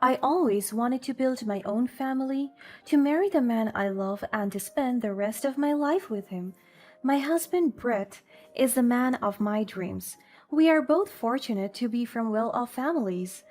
I always wanted to build my own family, to marry the man I love, and to spend the rest of my life with him. My husband, Brett, is the man of my dreams. We are both fortunate to be from well off families.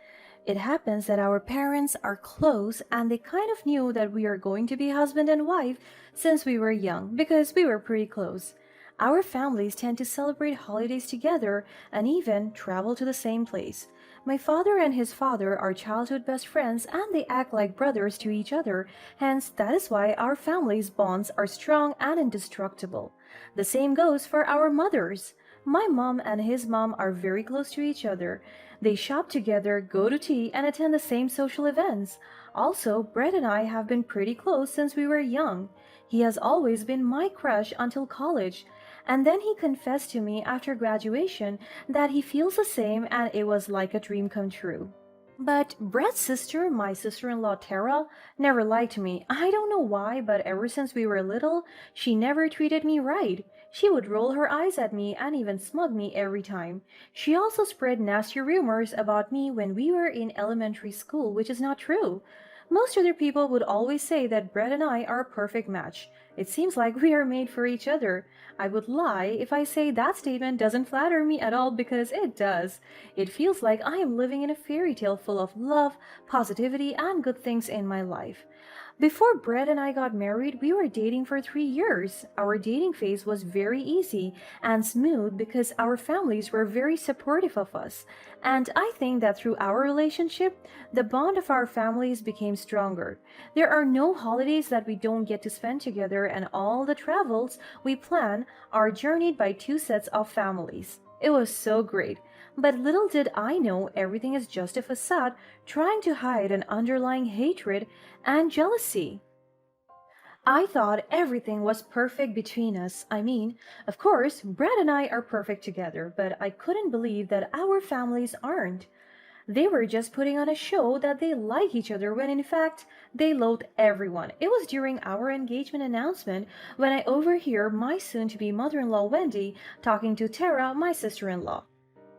It happens that our parents are close and they kind of knew that we are going to be husband and wife since we were young because we were pretty close. Our families tend to celebrate holidays together and even travel to the same place. My father and his father are childhood best friends and they act like brothers to each other, hence, that is why our families' bonds are strong and indestructible. The same goes for our mothers. My mom and his mom are very close to each other. They shop together, go to tea, and attend the same social events. Also, Brett and I have been pretty close since we were young. He has always been my crush until college. And then he confessed to me after graduation that he feels the same and it was like a dream come true. But Brett's sister, my sister in law Tara, never liked me. I don't know why, but ever since we were little, she never treated me right. She would roll her eyes at me and even smug me every time. She also spread nasty rumors about me when we were in elementary school, which is not true. Most other people would always say that Brett and I are a perfect match. It seems like we are made for each other. I would lie if I say that statement doesn't flatter me at all because it does. It feels like I am living in a fairy tale full of love, positivity, and good things in my life. Before Brett and I got married, we were dating for 3 years. Our dating phase was very easy and smooth because our families were very supportive of us. And I think that through our relationship, the bond of our families became stronger. There are no holidays that we don't get to spend together, and all the travels we plan are journeyed by two sets of families. It was so great. But little did I know everything is just a facade trying to hide an underlying hatred and jealousy. I thought everything was perfect between us. I mean, of course, Brad and I are perfect together, but I couldn't believe that our families aren't. They were just putting on a show that they like each other when in fact they loathe everyone. It was during our engagement announcement when I overhear my soon to be mother in law Wendy talking to Tara, my sister in law.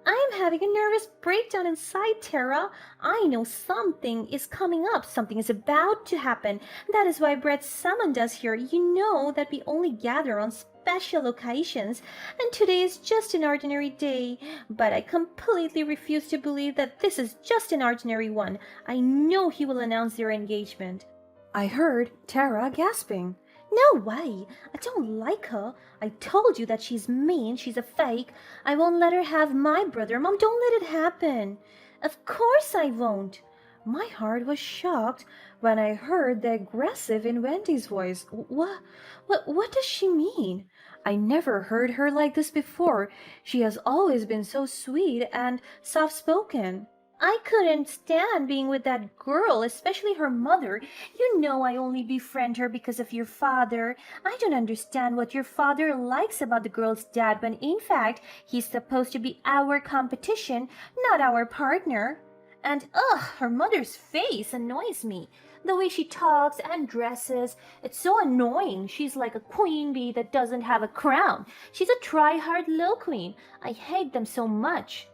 I am having a nervous breakdown inside, Tara. I know something is coming up. Something is about to happen. That is why Brett summoned us here. You know that we only gather on special occasions, and today is just an ordinary day. But I completely refuse to believe that this is just an ordinary one. I know he will announce their engagement. I heard Tara gasping. No way! I don't like her. I told you that she's mean, she's a fake. I won't let her have my brother. Mom, don't let it happen. Of course I won't. My heart was shocked when I heard the aggressive in Wendy's voice. What does she mean? I never heard her like this before. She has always been so sweet and soft spoken. I couldn't stand being with that girl, especially her mother. You know I only befriend her because of your father. I don't understand what your father likes about the girl's dad when in fact he's supposed to be our competition, not our partner. And ugh, her mother's face annoys me. The way she talks and dresses, it's so annoying. She's like a queen bee that doesn't have a crown. She's a try-hard low queen. I hate them so much.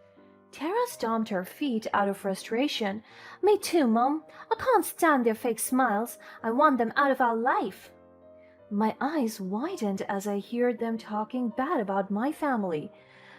Tara stomped her feet out of frustration. Me too, Mom. I can't stand their fake smiles. I want them out of our life. My eyes widened as I heard them talking bad about my family.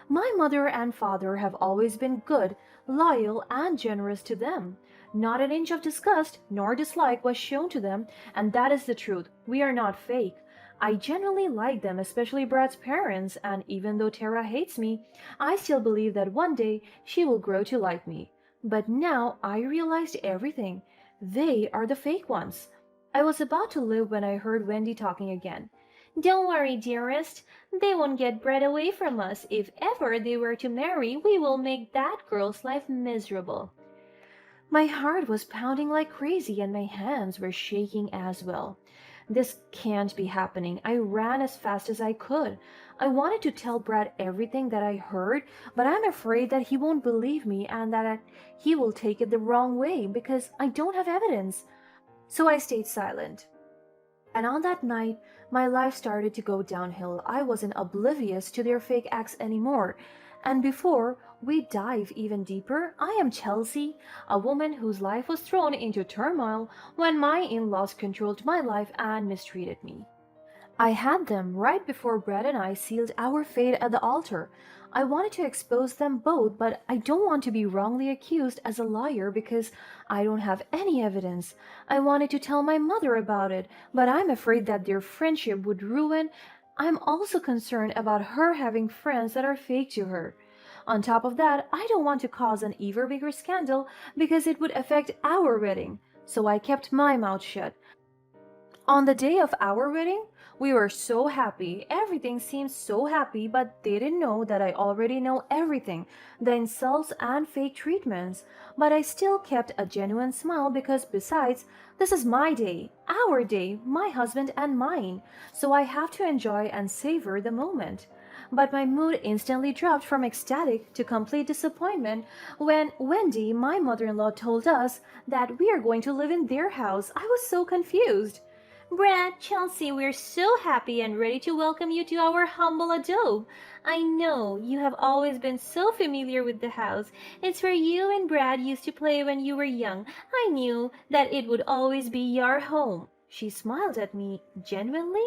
My mother and father have always been good, loyal, and generous to them. Not an inch of disgust nor dislike was shown to them, and that is the truth. We are not fake. I genuinely like them, especially Brad's parents, and even though Tara hates me, I still believe that one day she will grow to like me. But now I realized everything. They are the fake ones. I was about to leave when I heard Wendy talking again. Don't worry, dearest. They won't get Brad away from us. If ever they were to marry, we will make that girl's life miserable. My heart was pounding like crazy and my hands were shaking as well. This can't be happening. I ran as fast as I could. I wanted to tell Brad everything that I heard, but I'm afraid that he won't believe me and that he will take it the wrong way because I don't have evidence. So I stayed silent. And on that night, my life started to go downhill. I wasn't oblivious to their fake acts anymore. And before, we dive even deeper, I am Chelsea, a woman whose life was thrown into turmoil when my in laws controlled my life and mistreated me. I had them right before Brad and I sealed our fate at the altar. I wanted to expose them both, but I don't want to be wrongly accused as a liar because I don't have any evidence. I wanted to tell my mother about it, but I'm afraid that their friendship would ruin. I'm also concerned about her having friends that are fake to her. On top of that, I don't want to cause an even bigger scandal because it would affect our wedding. So I kept my mouth shut. On the day of our wedding, we were so happy. Everything seemed so happy, but they didn't know that I already know everything, the insults and fake treatments. But I still kept a genuine smile because besides, this is my day, our day, my husband and mine. So I have to enjoy and savor the moment. But my mood instantly dropped from ecstatic to complete disappointment when Wendy, my mother in law, told us that we are going to live in their house. I was so confused. Brad, Chelsea, we're so happy and ready to welcome you to our humble abode. I know you have always been so familiar with the house. It's where you and Brad used to play when you were young. I knew that it would always be your home. She smiled at me genuinely,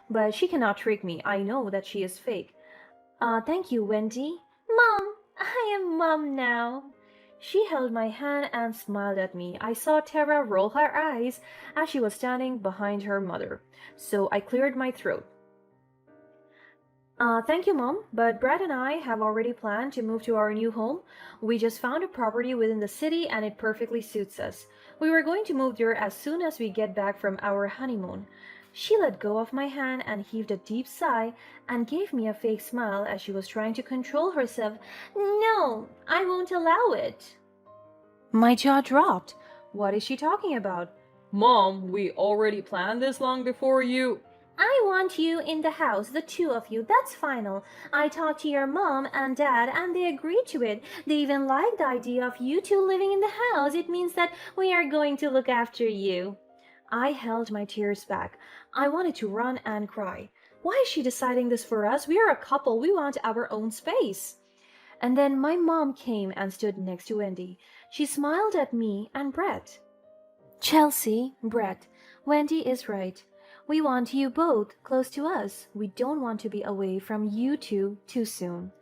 but she cannot trick me. I know that she is fake. Thank you, Wendy. Mom, I am Mom now. She held my hand and smiled at me. I saw Tara roll her eyes as she was standing behind her mother, so I cleared my throat. Thank you, Mom, but Brad and I have already planned to move to our new home. We just found a property within the city and it perfectly suits us. We were going to move there as soon as we get back from our honeymoon. She let go of my hand and heaved a deep sigh and gave me a fake smile as she was trying to control herself. No, I won't allow it. My jaw dropped. What is she talking about? Mom, we already planned this long before you. I want you in the house, the two of you. That's final. I talked to your mom and dad and they agreed to it. They even like the idea of you two living in the house. It means that we are going to look after you. I held my tears back. I wanted to run and cry. Why is she deciding this for us? We are a couple. We want our own space. And then my mom came and stood next to Wendy. She smiled at me and Brett. Chelsea, Brett, Wendy is right. We want you both close to us. We don't want to be away from you two too soon.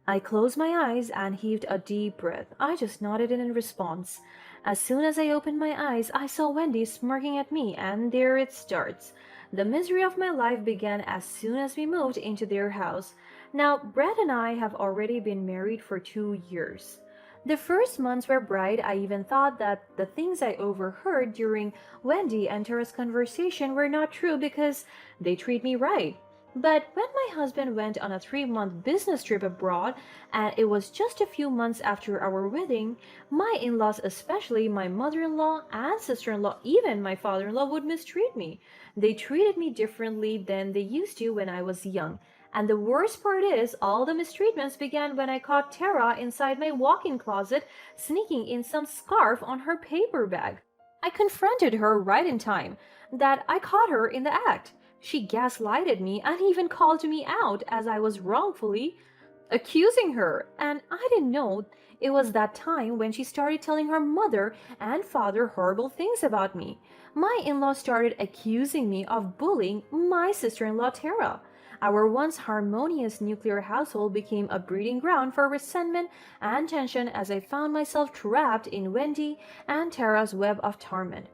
I closed my eyes and heaved a deep breath. I just nodded in response. As soon as I opened my eyes, I saw Wendy smirking at me, and there it starts. The misery of my life began as soon as we moved into their house. Now, Brad and I have already been married for 2 years. The first months were bright. I even thought that the things I overheard during Wendy and Tara's conversation were not true because they treat me right. But when my husband went on a 3-month business trip abroad, and it was just a few months after our wedding, my in-laws, especially my mother-in-law and sister-in-law, even my father-in-law, would mistreat me. They treated me differently than they used to when I was young. And the worst part is, all the mistreatments began when I caught Tara inside my walk-in closet, sneaking in some scarf on her paper bag. I confronted her right in time that I caught her in the act. She gaslighted me and even called me out as I was wrongfully accusing her. And I didn't know it was that time when she started telling her mother and father horrible things about me. My in-laws started accusing me of bullying my sister-in-law Tara. Our once harmonious nuclear household became a breeding ground for resentment and tension as I found myself trapped in Wendy and Tara's web of torment.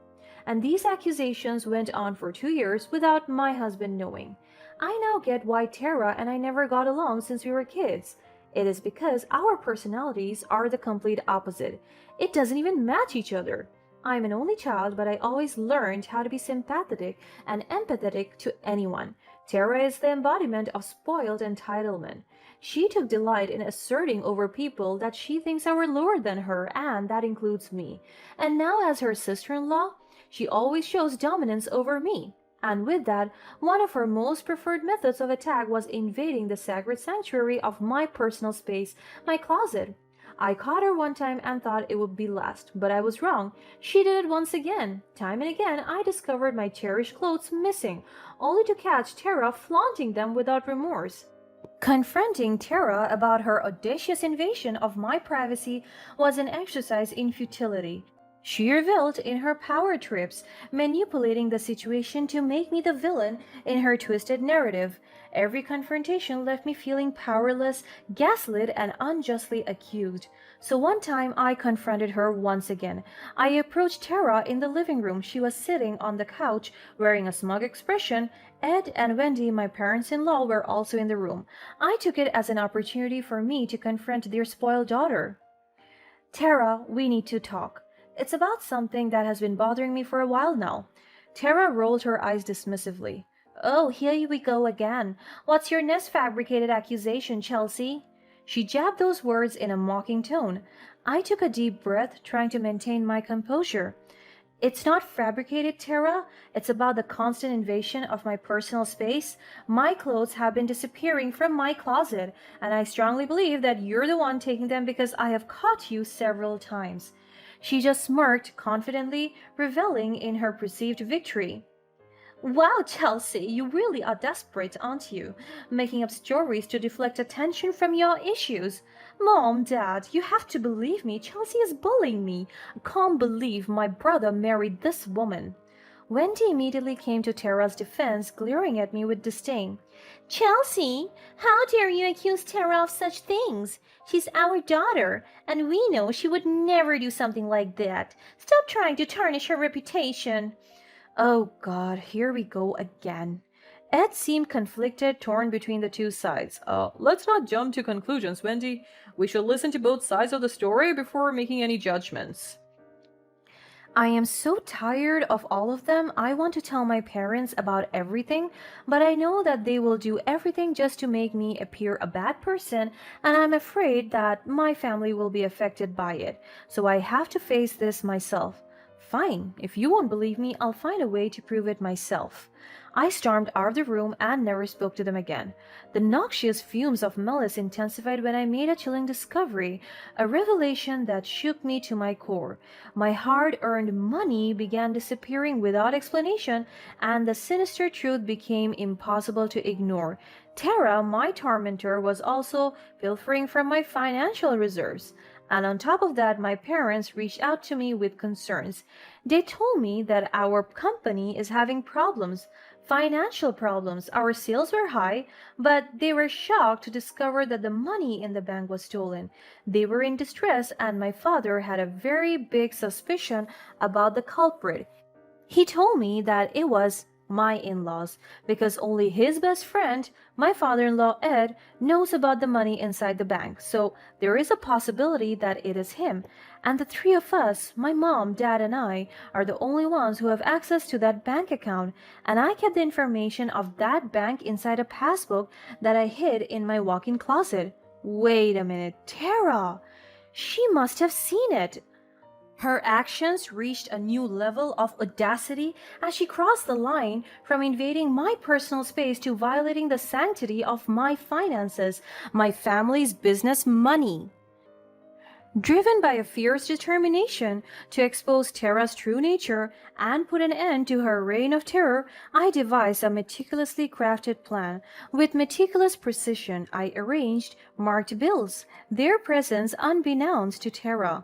And these accusations went on for 2 years without my husband knowing. I now get why Tara and I never got along since we were kids. It is because our personalities are the complete opposite. It doesn't even match each other. I'm an only child, but I always learned how to be sympathetic and empathetic to anyone. Tara is the embodiment of spoiled entitlement. She took delight in asserting over people that she thinks are lower than her, and that includes me. And now, as her sister-in-law, she always shows dominance over me. And with that, one of her most preferred methods of attack was invading the sacred sanctuary of my personal space, my closet. I caught her one time and thought it would be last, but I was wrong. She did it once again. Time and again, I discovered my cherished clothes missing, only to catch Tara flaunting them without remorse. Confronting Tara about her audacious invasion of my privacy was an exercise in futility. She reveled in her power trips, manipulating the situation to make me the villain in her twisted narrative. Every confrontation left me feeling powerless, gaslit, and unjustly accused. So one time I confronted her once again. I approached Tara in the living room. She was sitting on the couch, wearing a smug expression. Ed and Wendy, my parents in law, were also in the room. I took it as an opportunity for me to confront their spoiled daughter. Tara, we need to talk. It's about something that has been bothering me for a while now. Tara rolled her eyes dismissively. Oh, here we go again. What's your next fabricated accusation, Chelsea? She jabbed those words in a mocking tone. I took a deep breath, trying to maintain my composure. It's not fabricated, Tara. It's about the constant invasion of my personal space. My clothes have been disappearing from my closet, and I strongly believe that you're the one taking them because I have caught you several times. She just smirked confidently, reveling in her perceived victory. Wow, Chelsea, you really are desperate, aren't you? Making up stories to deflect attention from your issues. Mom, Dad, you have to believe me. Chelsea is bullying me. I can't believe my brother married this woman. Wendy immediately came to Tara's defense, glaring at me with disdain. Chelsea, how dare you accuse Tara of such things? She's our daughter, and we know she would never do something like that. Stop trying to tarnish her reputation. Oh God, here we go again. Ed seemed conflicted, torn between the two sides. Let's not jump to conclusions, Wendy. We should listen to both sides of the story before making any judgments. I am so tired of all of them. I want to tell my parents about everything, but I know that they will do everything just to make me appear a bad person, and I'm afraid that my family will be affected by it. So I have to face this myself. Fine, if you won't believe me, I'll find a way to prove it myself. I stormed out of the room and never spoke to them again. The noxious fumes of malice intensified when I made a chilling discovery, a revelation that shook me to my core. My hard-earned money began disappearing without explanation, and the sinister truth became impossible to ignore. Tara, my tormentor, was also pilfering from my financial reserves. And on top of that, my parents reached out to me with concerns. They told me that our company is having problems, financial problems. Our sales were high, but they were shocked to discover that the money in the bank was stolen. They were in distress, and my father had a very big suspicion about the culprit. He told me that it was my in-laws because only his best friend, my father-in-law Ed, knows about the money inside the bank. So there is a possibility that it is him. And the three of us, my mom, dad, and I, are the only ones who have access to that bank account. And I kept the information of that bank inside a passbook that I hid in my walk-in closet. Wait a minute, Tara! She must have seen it. Her actions reached a new level of audacity as she crossed the line from invading my personal space to violating the sanctity of my finances, my family's business money. Driven by a fierce determination to expose Tara's true nature and put an end to her reign of terror, I devised a meticulously crafted plan. With meticulous precision, I arranged marked bills, their presence unbeknownst to Tara,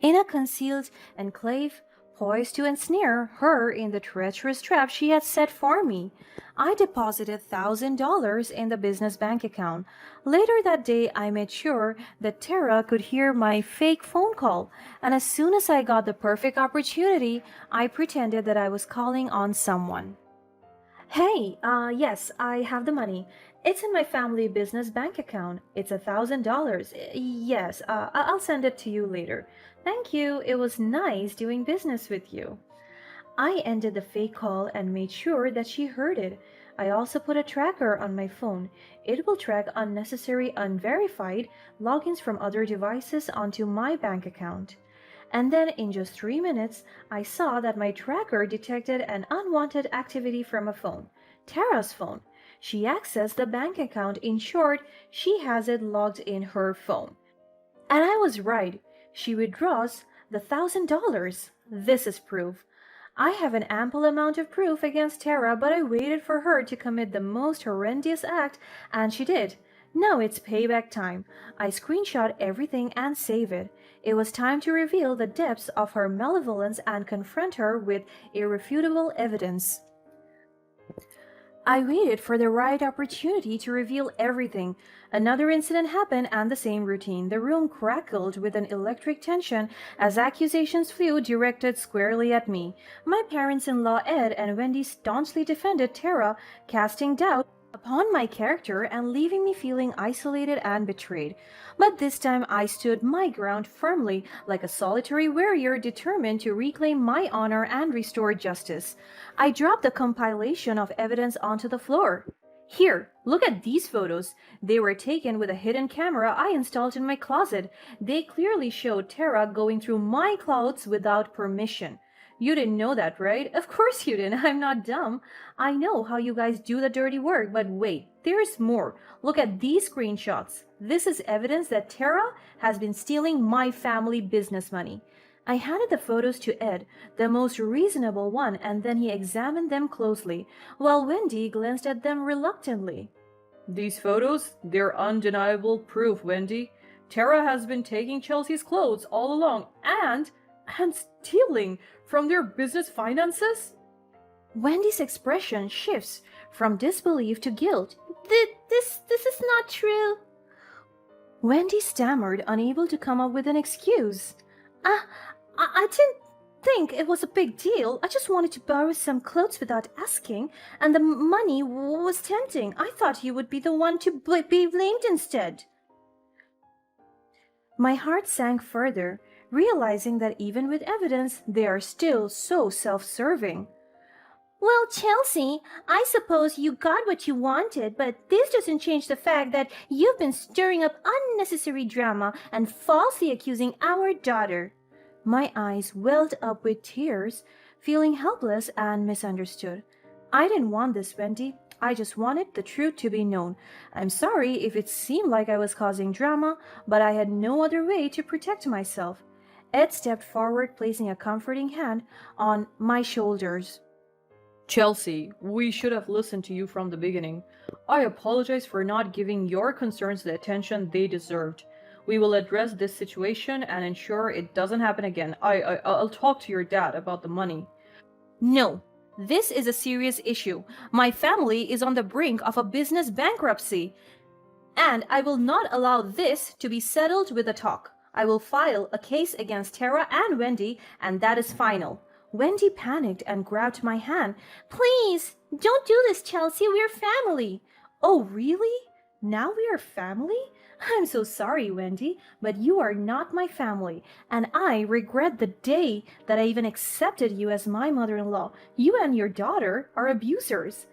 in a concealed enclave, poised to ensnare her in the treacherous trap she had set for me. I deposited $1,000 in the business bank account. Later that day, I made sure that Tara could hear my fake phone call, and as soon as I got the perfect opportunity, I pretended that I was calling on someone. Hey, yes, I have the money. It's in my family business bank account. It's $1,000. Yes, I'll send it to you later. Thank you. It was nice doing business with you. I ended the fake call and made sure that she heard it. I also put a tracker on my phone. It will track unnecessary, unverified logins from other devices onto my bank account. And then in just 3 minutes, I saw that my tracker detected an unwanted activity from a phone. Tara's phone. She accessed the bank account. In short, she has it logged in her phone. And I was right. She withdraws the $1,000. This is proof. I have an ample amount of proof against Tara, but I waited for her to commit the most horrendous act, and she did. Now it's payback time. I screenshot everything and save it. It was time to reveal the depths of her malevolence and confront her with irrefutable evidence. I waited for the right opportunity to reveal everything. Another incident happened and the same routine. The room crackled with an electric tension as accusations flew directed squarely at me. My parents-in-law Ed and Wendy staunchly defended Tara, casting doubt upon my character and leaving me feeling isolated and betrayed. But this time I stood my ground firmly, like a solitary warrior determined to reclaim my honor and restore justice. I dropped the compilation of evidence onto the floor. Here, look at these photos. They were taken with a hidden camera I installed in my closet. They clearly showed Tara going through my clothes without permission. You didn't know that, right? Of course you didn't. I'm not dumb. I know how you guys do the dirty work, but wait, there's more. Look at these screenshots. This is evidence that Tara has been stealing my family business money. I handed the photos to Ed, the most reasonable one, and then he examined them closely, while Wendy glanced at them reluctantly. These photos, they're undeniable proof, Wendy. Tara has been taking Chelsea's clothes all along and stealing from their business finances? Wendy's expression shifts from disbelief to guilt. This is not true. Wendy stammered, unable to come up with an excuse. I didn't think it was a big deal. I just wanted to borrow some clothes without asking, and the money was tempting. I thought you would be the one to be blamed instead. My heart sank further, realizing that even with evidence, they are still so self-serving. Well, Chelsea, I suppose you got what you wanted, but this doesn't change the fact that you've been stirring up unnecessary drama and falsely accusing our daughter. My eyes welled up with tears, feeling helpless and misunderstood. I didn't want this, Wendy. I just wanted the truth to be known. I'm sorry if it seemed like I was causing drama, but I had no other way to protect myself. Ed stepped forward, placing a comforting hand on my shoulders. Chelsea, we should have listened to you from the beginning. I apologize for not giving your concerns the attention they deserved. We will address this situation and ensure it doesn't happen again. I'll talk to your dad about the money. No, this is a serious issue. My family is on the brink of a business bankruptcy, and I will not allow this to be settled with a talk. I will file a case against Tara and Wendy, and that is final. Wendy panicked and grabbed my hand. Please, don't do this, Chelsea. We're family. Oh, really? Now we are family? I'm so sorry, Wendy, but you are not my family, and I regret the day that I even accepted you as my mother-in-law. You and your daughter are abusers.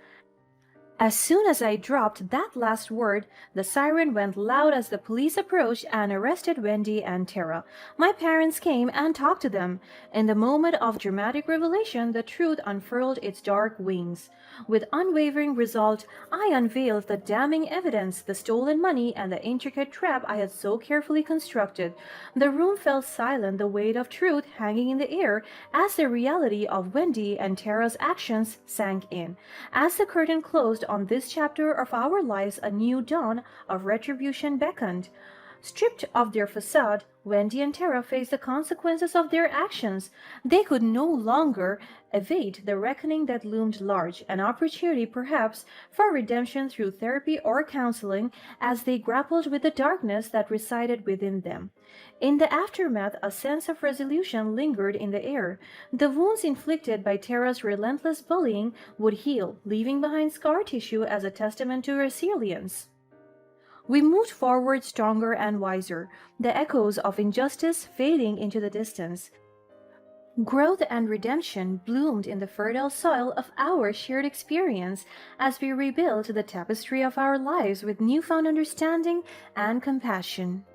As soon as I dropped that last word, the siren went loud as the police approached and arrested Wendy and Tara. My parents came and talked to them. In the moment of dramatic revelation, the truth unfurled its dark wings. With unwavering resolve, I unveiled the damning evidence, the stolen money, and the intricate trap I had so carefully constructed. The room fell silent, the weight of truth hanging in the air, as the reality of Wendy and Tara's actions sank in. As the curtain closed on this chapter of our lives, a new dawn of retribution beckoned. Stripped of their facade, Wendy and Tara faced the consequences of their actions. They could no longer evade the reckoning that loomed large, an opportunity perhaps for redemption through therapy or counseling as they grappled with the darkness that resided within them. In the aftermath, a sense of resolution lingered in the air. The wounds inflicted by Tara's relentless bullying would heal, leaving behind scar tissue as a testament to resilience. We moved forward stronger and wiser, the echoes of injustice fading into the distance. Growth and redemption bloomed in the fertile soil of our shared experience as we rebuilt the tapestry of our lives with newfound understanding and compassion.